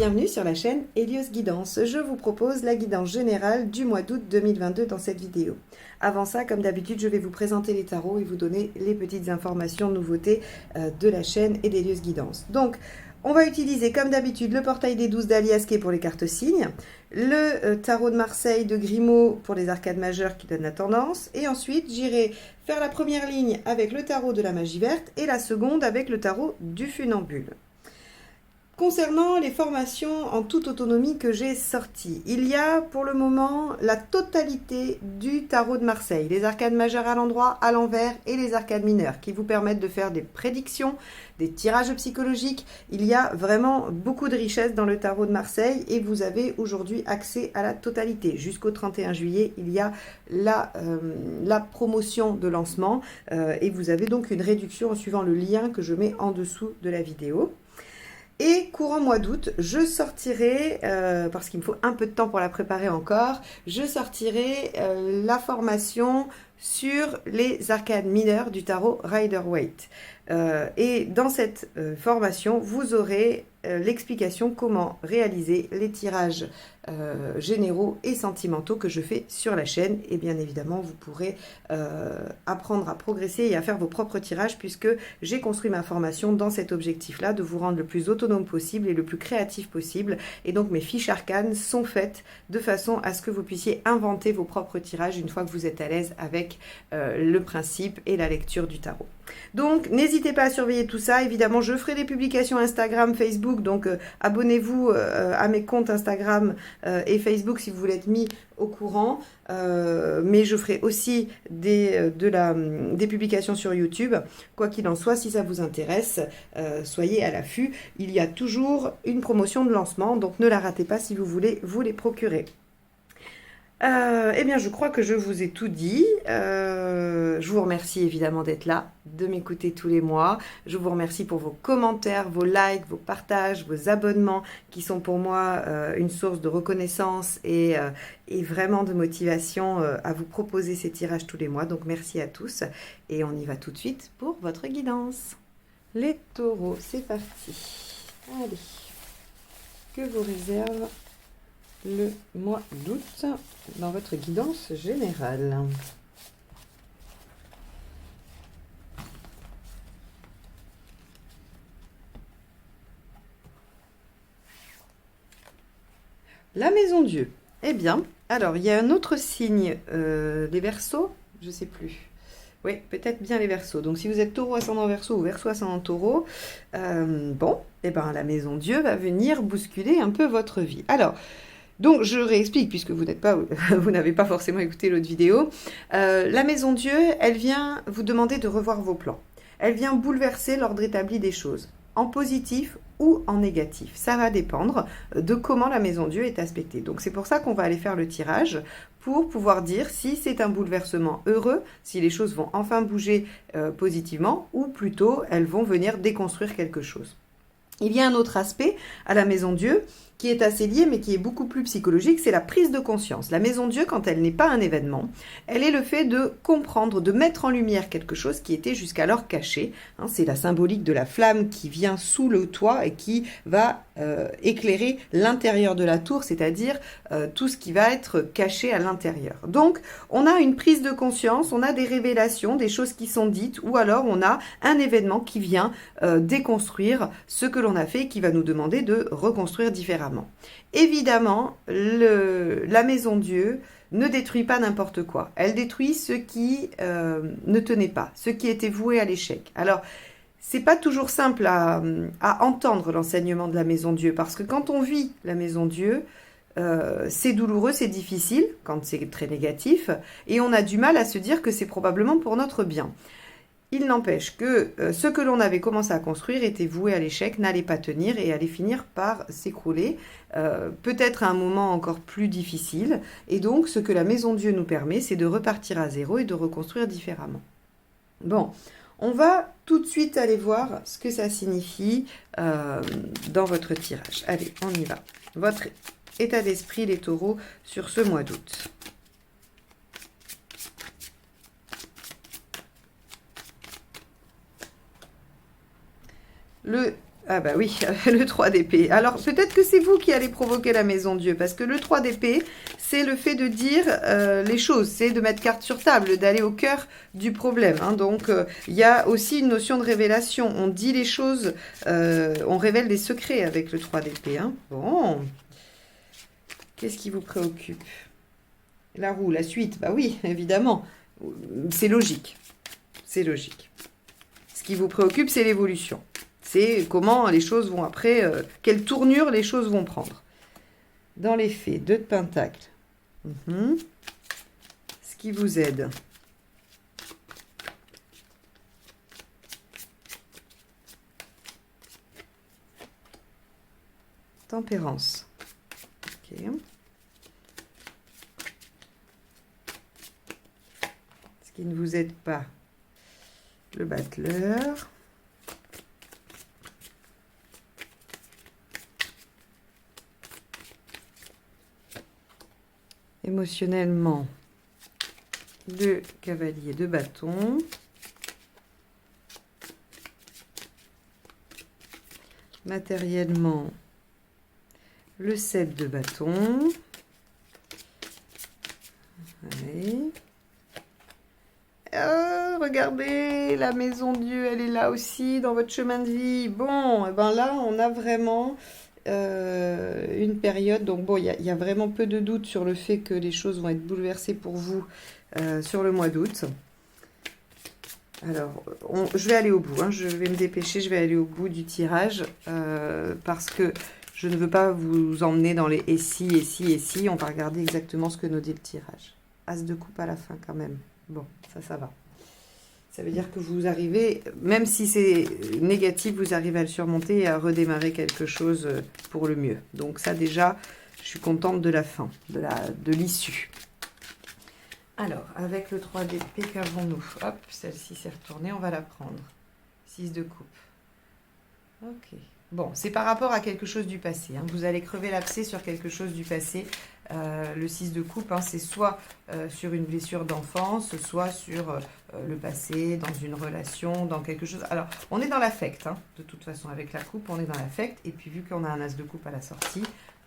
bienvenue sur la chaîne Hélios Guidance. Je vous propose la guidance générale du mois d'août 2022 dans cette vidéo. Avant ça, comme d'habitude, je vais vous présenter les tarots et vous donner les petites informations, nouveautés de la chaîne et d'Hélios Guidance. Donc, on va utiliser comme d'habitude le portail des 12 d'Aliasqué pour les cartes signes, le tarot de Marseille de Grimaud pour les arcades majeures qui donnent la tendance, et ensuite j'irai faire la première ligne avec le tarot de la magie verte et la seconde avec le tarot du funambule. Concernant les formations en toute autonomie que j'ai sorties, il y a pour le moment la totalité du tarot de Marseille, les arcades majeures à l'endroit, à l'envers et les arcades mineures qui vous permettent de faire des prédictions, des tirages psychologiques. Il y a vraiment beaucoup de richesse dans le tarot de Marseille et vous avez aujourd'hui accès à la totalité. Jusqu'au 31 juillet, il y a la promotion de lancement et vous avez donc une réduction en suivant le lien que je mets en dessous de la vidéo. Et courant mois d'août, je sortirai, parce qu'il me faut un peu de temps pour la préparer encore, je sortirai la formation sur les arcades mineures du tarot Rider-Waite. Et dans cette formation, vous aurez l'explication comment réaliser les tirages généraux et sentimentaux que je fais sur la chaîne. Et bien évidemment, vous pourrez apprendre à progresser et à faire vos propres tirages puisque j'ai construit ma formation dans cet objectif-là, de vous rendre le plus autonome possible et le plus créatif possible. Et donc, mes fiches arcanes sont faites de façon à ce que vous puissiez inventer vos propres tirages une fois que vous êtes à l'aise avec le principe et la lecture du tarot. Donc, n'hésitez pas à surveiller tout ça. Évidemment, je ferai des publications Instagram, Facebook. Donc, abonnez-vous à mes comptes Instagram et Facebook si vous voulez être mis au courant. Mais je ferai aussi des publications sur YouTube. Quoi qu'il en soit, si ça vous intéresse, soyez à l'affût. Il y a toujours une promotion de lancement. Donc, ne la ratez pas si vous voulez vous les procurer. Eh bien, je crois que je vous ai tout dit. Je vous remercie évidemment d'être là, de m'écouter tous les mois. Je vous remercie pour vos commentaires, vos likes, vos partages, vos abonnements qui sont pour moi une source de reconnaissance et vraiment de motivation à vous proposer ces tirages tous les mois. Donc, merci à tous et on y va tout de suite pour votre guidance. Les taureaux, c'est parti. Allez, que vous réserve le mois d'août dans votre guidance générale. La maison Dieu. Eh bien, alors il y a un autre signe, les Verseaux, je ne sais plus. Oui, peut-être bien les Verseaux. Donc si vous êtes taureau ascendant Verseau ou Verseau ascendant taureau, bon, eh ben la maison Dieu va venir bousculer un peu votre vie. Alors, donc, je réexplique, puisque vous n'avez pas forcément écouté l'autre vidéo. La maison Dieu, elle vient vous demander de revoir vos plans. Elle vient bouleverser l'ordre établi des choses, en positif ou en négatif. Ça va dépendre de comment la maison Dieu est aspectée. Donc, c'est pour ça qu'on va aller faire le tirage pour pouvoir dire si c'est un bouleversement heureux, si les choses vont enfin bouger positivement, ou plutôt elles vont venir déconstruire quelque chose. Il y a un autre aspect à la maison Dieu qui est assez lié mais qui est beaucoup plus psychologique, c'est la prise de conscience. La maison Dieu, quand elle n'est pas un événement, elle est le fait de comprendre, de mettre en lumière quelque chose qui était jusqu'alors caché. Hein, c'est la symbolique de la flamme qui vient sous le toit et qui va éclairer l'intérieur de la tour, c'est-à-dire tout ce qui va être caché à l'intérieur. Donc, on a une prise de conscience, on a des révélations, des choses qui sont dites, ou alors on a un événement qui vient déconstruire ce que l'on a fait et qui va nous demander de reconstruire différemment. Évidemment, la maison Dieu ne détruit pas n'importe quoi. Elle détruit ce qui ne tenait pas, ce qui était voué à l'échec. Alors, c'est pas toujours simple à entendre l'enseignement de la maison Dieu, parce que quand on vit la maison Dieu, c'est douloureux, c'est difficile, quand c'est très négatif, et on a du mal à se dire que c'est probablement pour notre bien. Il n'empêche que ce que l'on avait commencé à construire était voué à l'échec, n'allait pas tenir et allait finir par s'écrouler, peut-être à un moment encore plus difficile. Et donc, ce que la maison Dieu nous permet, c'est de repartir à zéro et de reconstruire différemment. Bon, on va tout de suite aller voir ce que ça signifie dans votre tirage. Allez, on y va. Votre état d'esprit, les taureaux, sur ce mois d'août. Le Ah bah oui, le 3 d'épée. Alors peut-être que c'est vous qui allez provoquer la maison Dieu, parce que le 3 d'épée, c'est le fait de dire les choses, c'est de mettre carte sur table, d'aller au cœur du problème. Hein. Donc il y a aussi une notion de révélation. On dit les choses, on révèle des secrets avec le 3 d'épée. Hein. Bon, qu'est-ce qui vous préoccupe? La roue, la suite, bah oui, évidemment. C'est logique, c'est logique. Ce qui vous préoccupe, c'est l'évolution. C'est comment les choses vont après, quelle tournure les choses vont prendre. Dans les faits, 2 de Pentacle. Ce qui vous aide. Tempérance. Ok. Ce qui ne vous aide pas. Le battleur. Émotionnellement, le cavalier de bâton. Matériellement, le 7 de bâton. Allez. Regardez, la maison Dieu, elle est là aussi dans votre chemin de vie. Bon, et ben là, on a vraiment une période. Donc bon, il y a vraiment peu de doute sur le fait que les choses vont être bouleversées pour vous sur le mois d'août. Alors, je vais aller au bout. Hein, je vais me dépêcher, je vais aller au bout du tirage parce que je ne veux pas vous emmener dans les et si, et si, et si. On va regarder exactement ce que nous dit le tirage. As de coupe à la fin quand même. Bon, ça va. Ça veut dire que vous arrivez, même si c'est négatif, vous arrivez à le surmonter et à redémarrer quelque chose pour le mieux. Donc ça déjà, je suis contente de la fin, de l'issue. Alors, avec le 3 d'épée, qu'avons-nous? Hop, celle-ci s'est retournée, on va la prendre. 6 de coupe. Ok. Bon, c'est par rapport à quelque chose du passé. Hein. Vous allez crever l'abcès sur quelque chose du passé. Le 6 de coupe, hein, c'est soit sur une blessure d'enfance, soit sur le passé, dans une relation, dans quelque chose. Alors, on est dans l'affect, hein, de toute façon, avec la coupe, on est dans l'affect. Et puis, vu qu'on a un as de coupe à la sortie,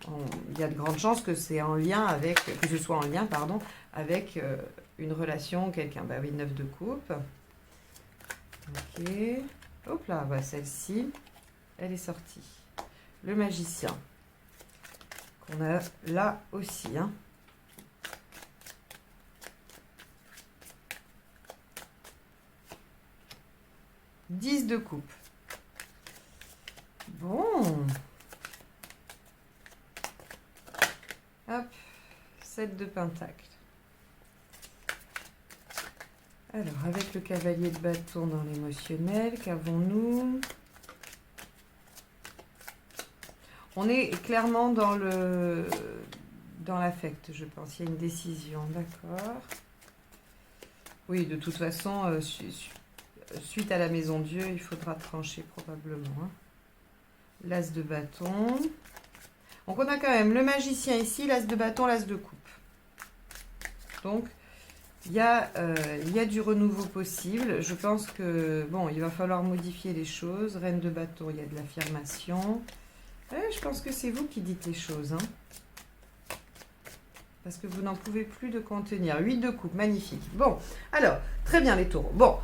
il y a de grandes chances que c'est en lien avec, que ce soit en lien, pardon, avec une relation, quelqu'un. Bah oui, 9 de coupe. Ok. Hop là, bah, celle-ci, elle est sortie. Le magicien. On a là aussi. Hein. « 10 de coupe. Bon. Hop. 7 de pentacle. Alors, avec le cavalier de bâton dans l'émotionnel, qu'avons-nous? On est clairement dans l'affect, je pense. Il y a une décision, d'accord. Oui, de toute façon, suite à la maison Dieu, il faudra trancher probablement. Hein. L'as de bâton. Donc on a quand même le magicien ici, l'as de bâton, l'as de coupe. Donc, il y a du renouveau possible. Je pense que, bon, il va falloir modifier les choses. Reine de bâton, il y a de l'affirmation. Je pense que c'est vous qui dites les choses. Hein. Parce que vous n'en pouvez plus de contenir. 8 de coupe, magnifique. Bon, alors, très bien les taureaux. Bon,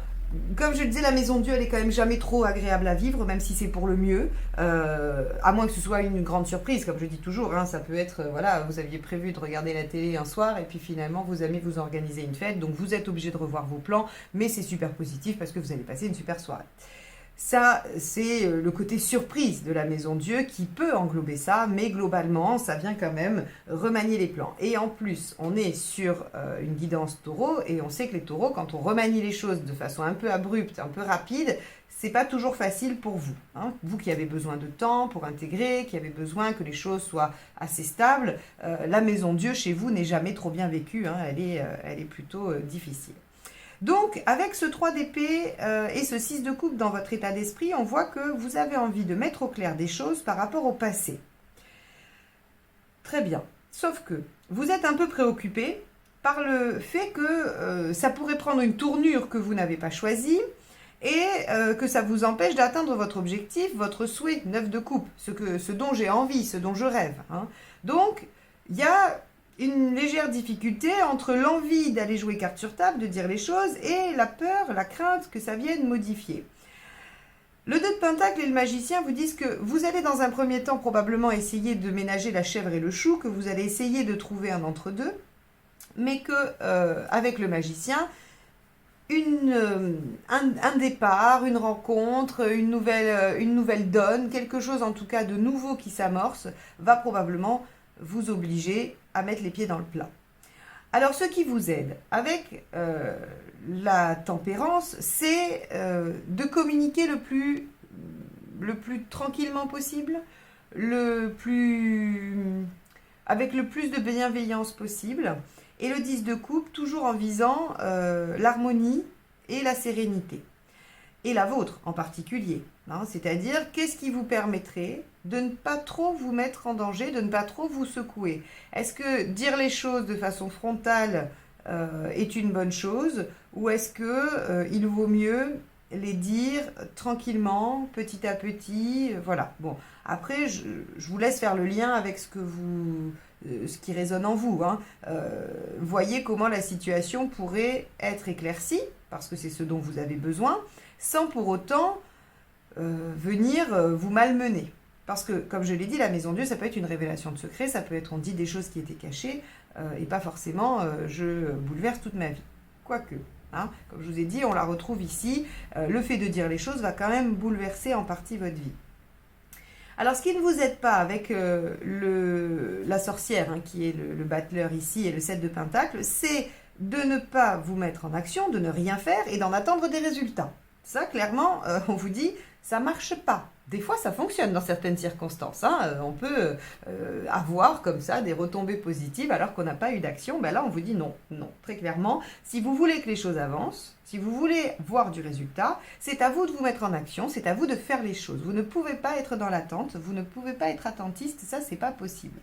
comme je le disais, la maison Dieu, elle est quand même jamais trop agréable à vivre, même si c'est pour le mieux. À moins que ce soit une grande surprise, comme je dis toujours. Hein, ça peut être, voilà, vous aviez prévu de regarder la télé un soir, et puis finalement, vous aimez vous organiser une fête. Donc, vous êtes obligé de revoir vos plans, mais c'est super positif parce que vous allez passer une super soirée. Ça, c'est le côté surprise de la maison Dieu qui peut englober ça, mais globalement, ça vient quand même remanier les plans. Et en plus, on est sur une guidance taureau, et on sait que les taureaux, quand on remanie les choses de façon un peu abrupte, un peu rapide, c'est pas toujours facile pour vous. Hein. Vous qui avez besoin de temps pour intégrer, qui avez besoin que les choses soient assez stables, la maison Dieu chez vous n'est jamais trop bien vécue, hein. Elle est plutôt difficile. Donc, avec ce 3 d'épée et ce 6 de coupe dans votre état d'esprit, on voit que vous avez envie de mettre au clair des choses par rapport au passé. Très bien. Sauf que vous êtes un peu préoccupé par le fait que ça pourrait prendre une tournure que vous n'avez pas choisie et que ça vous empêche d'atteindre votre objectif, votre souhait, 9 de coupe, ce dont j'ai envie, ce dont je rêve. Hein. Donc, il y a une légère difficulté entre l'envie d'aller jouer carte sur table, de dire les choses, et la peur, la crainte que ça vienne modifier. Le 2 de Pentacle et le magicien vous disent que vous allez dans un premier temps probablement essayer de ménager la chèvre et le chou, que vous allez essayer de trouver un entre-deux, mais que avec le magicien, un départ, une rencontre, une nouvelle donne, quelque chose en tout cas de nouveau qui s'amorce, va probablement vous obliger à mettre les pieds dans le plat. Alors ce qui vous aide avec la tempérance, c'est de communiquer le plus tranquillement possible, avec le plus de bienveillance possible. Et le 10 de coupe, toujours en visant l'harmonie et la sérénité. Et la vôtre en particulier. Hein, c'est-à-dire, qu'est-ce qui vous permettrait de ne pas trop vous mettre en danger, de ne pas trop vous secouer? Est-ce que dire les choses de façon frontale est une bonne chose? Ou est-ce que il vaut mieux les dire tranquillement, petit à petit? Voilà. Bon, après, je vous laisse faire le lien avec ce qui résonne en vous. Hein. Voyez comment la situation pourrait être éclaircie, parce que c'est ce dont vous avez besoin, sans pour autant venir vous malmener. Parce que, comme je l'ai dit, la maison Dieu, ça peut être une révélation de secret, ça peut être on dit des choses qui étaient cachées, et pas forcément je bouleverse toute ma vie. Quoique, hein, comme je vous ai dit, on la retrouve ici, le fait de dire les choses va quand même bouleverser en partie votre vie. Alors, ce qui ne vous aide pas avec la sorcière, hein, qui est le battleur ici, et le 7 de Pentacle, c'est de ne pas vous mettre en action, de ne rien faire et d'en attendre des résultats. Ça, clairement, on vous dit, ça ne marche pas. Des fois, ça fonctionne dans certaines circonstances. Hein. On peut avoir comme ça des retombées positives alors qu'on n'a pas eu d'action. Ben là, on vous dit non, non. Très clairement, si vous voulez que les choses avancent, si vous voulez voir du résultat, c'est à vous de vous mettre en action, c'est à vous de faire les choses. Vous ne pouvez pas être dans l'attente, vous ne pouvez pas être attentiste, ça, c'est pas possible.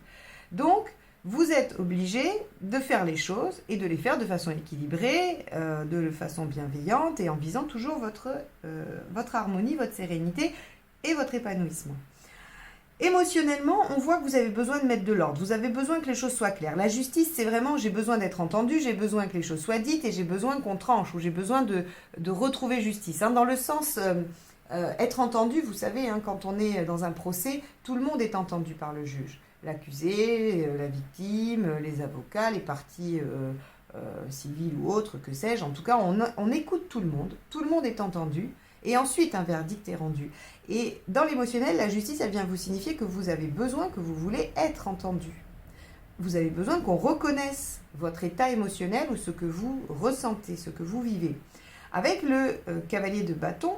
Donc, vous êtes obligé de faire les choses et de les faire de façon équilibrée, de façon bienveillante et en visant toujours votre harmonie, votre sérénité et votre épanouissement. Émotionnellement, on voit que vous avez besoin de mettre de l'ordre, vous avez besoin que les choses soient claires. La justice, c'est vraiment j'ai besoin d'être entendu, j'ai besoin que les choses soient dites et j'ai besoin qu'on tranche ou j'ai besoin de retrouver justice. Hein, dans le sens être entendu, vous savez, hein, quand on est dans un procès, tout le monde est entendu par le juge. L'accusé, la victime, les avocats, les parties civiles ou autres, que sais-je. En tout cas, on écoute tout le monde est entendu, et ensuite un verdict est rendu. Et dans l'émotionnel, la justice, elle vient vous signifier que vous avez besoin, que vous voulez être entendu. Vous avez besoin qu'on reconnaisse votre état émotionnel ou ce que vous ressentez, ce que vous vivez. Avec le cavalier de bâton,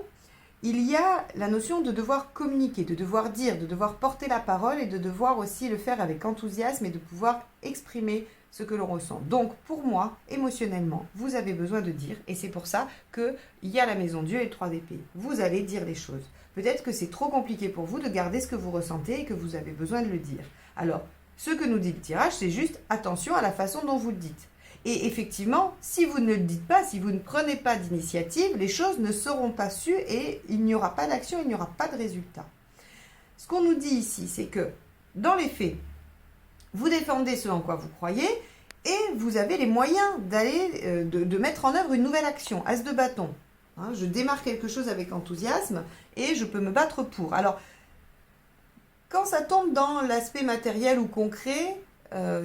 il y a la notion de devoir communiquer, de devoir dire, de devoir porter la parole et de devoir aussi le faire avec enthousiasme et de pouvoir exprimer ce que l'on ressent. Donc, pour moi, émotionnellement, vous avez besoin de dire, et c'est pour ça qu'il y a la maison Dieu et le 3 d'épée. Vous allez dire les choses. Peut-être que c'est trop compliqué pour vous de garder ce que vous ressentez et que vous avez besoin de le dire. Alors, ce que nous dit le tirage, c'est juste attention à la façon dont vous le dites. Et effectivement, si vous ne le dites pas, si vous ne prenez pas d'initiative, les choses ne seront pas sues et il n'y aura pas d'action, il n'y aura pas de résultat. Ce qu'on nous dit ici, c'est que dans les faits, vous défendez ce en quoi vous croyez et vous avez les moyens d'aller de mettre en œuvre une nouvelle action. As de bâton. Hein, je démarre quelque chose avec enthousiasme et je peux me battre pour. Alors, quand ça tombe dans l'aspect matériel ou concret,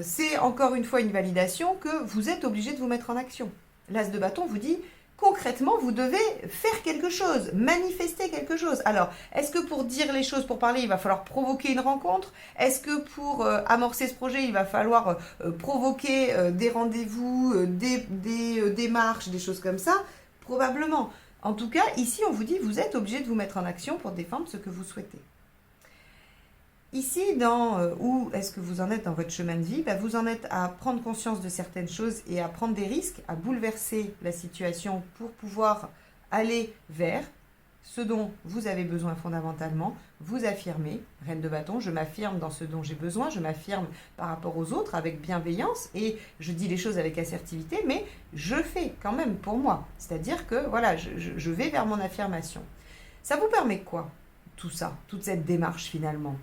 c'est encore une fois une validation que vous êtes obligé de vous mettre en action. L'as de bâton vous dit, concrètement, vous devez faire quelque chose, manifester quelque chose. Alors, est-ce que pour dire les choses, pour parler, il va falloir provoquer une rencontre? Est-ce que pour amorcer ce projet, il va falloir provoquer des rendez-vous, des démarches, des choses comme ça? Probablement. En tout cas, ici, on vous dit, vous êtes obligé de vous mettre en action pour défendre ce que vous souhaitez. Ici, où est-ce que vous en êtes dans votre chemin de vie? Vous en êtes à prendre conscience de certaines choses et à prendre des risques, à bouleverser la situation pour pouvoir aller vers ce dont vous avez besoin fondamentalement, vous affirmez, reine de bâton, je m'affirme dans ce dont j'ai besoin, je m'affirme par rapport aux autres avec bienveillance et je dis les choses avec assertivité, mais je fais quand même pour moi. C'est-à-dire que voilà, je vais vers mon affirmation. Ça vous permet quoi, tout ça, toute cette démarche finalement?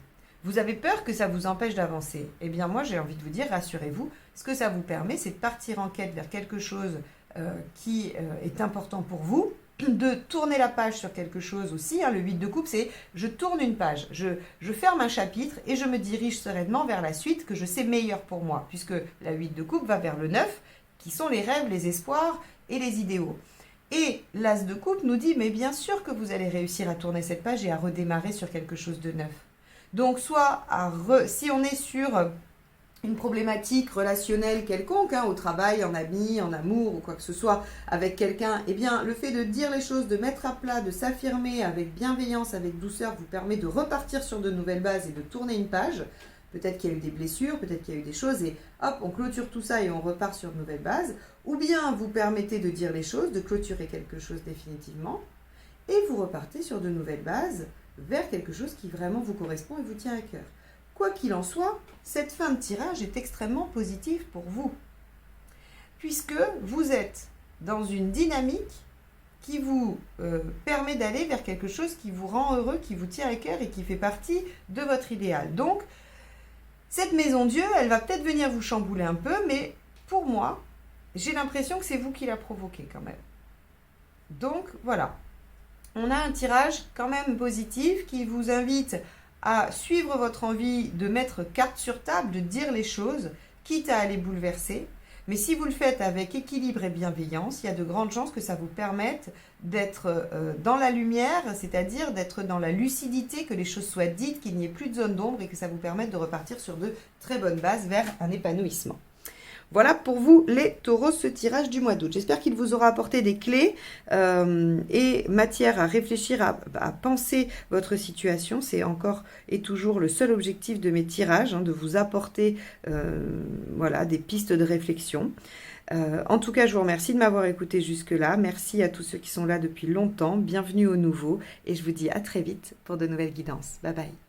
Vous avez peur que ça vous empêche d'avancer? Eh bien moi j'ai envie de vous dire, rassurez-vous, ce que ça vous permet, c'est de partir en quête vers quelque chose qui est important pour vous, de tourner la page sur quelque chose aussi. Le 8 de coupe, c'est je tourne une page, je ferme un chapitre et je me dirige sereinement vers la suite que je sais meilleure pour moi, puisque la 8 de coupe va vers le 9, qui sont les rêves, les espoirs et les idéaux. Et l'As de coupe nous dit, mais bien sûr que vous allez réussir à tourner cette page et à redémarrer sur quelque chose de neuf. Donc, soit si on est sur une problématique relationnelle quelconque, au travail, en ami, en amour ou quoi que ce soit avec quelqu'un, eh bien le fait de dire les choses, de mettre à plat, de s'affirmer avec bienveillance, avec douceur, vous permet de repartir sur de nouvelles bases et de tourner une page. Peut-être qu'il y a eu des blessures, peut-être qu'il y a eu des choses et hop, on clôture tout ça et on repart sur de nouvelles bases. Ou bien vous permettez de dire les choses, de clôturer quelque chose définitivement et vous repartez sur de nouvelles bases vers quelque chose qui vraiment vous correspond et vous tient à cœur. Quoi qu'il en soit, cette fin de tirage est extrêmement positive pour vous, puisque vous êtes dans une dynamique qui vous permet d'aller vers quelque chose qui vous rend heureux, qui vous tient à cœur et qui fait partie de votre idéal. Donc, cette maison Dieu, elle va peut-être venir vous chambouler un peu, mais pour moi, j'ai l'impression que c'est vous qui la provoquez quand même. Donc, voilà. On a un tirage quand même positif qui vous invite à suivre votre envie de mettre carte sur table, de dire les choses, quitte à les bouleverser. Mais si vous le faites avec équilibre et bienveillance, il y a de grandes chances que ça vous permette d'être dans la lumière, c'est-à-dire d'être dans la lucidité, que les choses soient dites, qu'il n'y ait plus de zone d'ombre et que ça vous permette de repartir sur de très bonnes bases vers un épanouissement. Voilà pour vous les taureaux, ce tirage du mois d'août. J'espère qu'il vous aura apporté des clés et matière à réfléchir, à penser votre situation. C'est encore et toujours le seul objectif de mes tirages, de vous apporter voilà, des pistes de réflexion. En tout cas, je vous remercie de m'avoir écouté jusque-là. Merci à tous ceux qui sont là depuis longtemps. Bienvenue aux nouveaux et je vous dis à très vite pour de nouvelles guidances. Bye bye.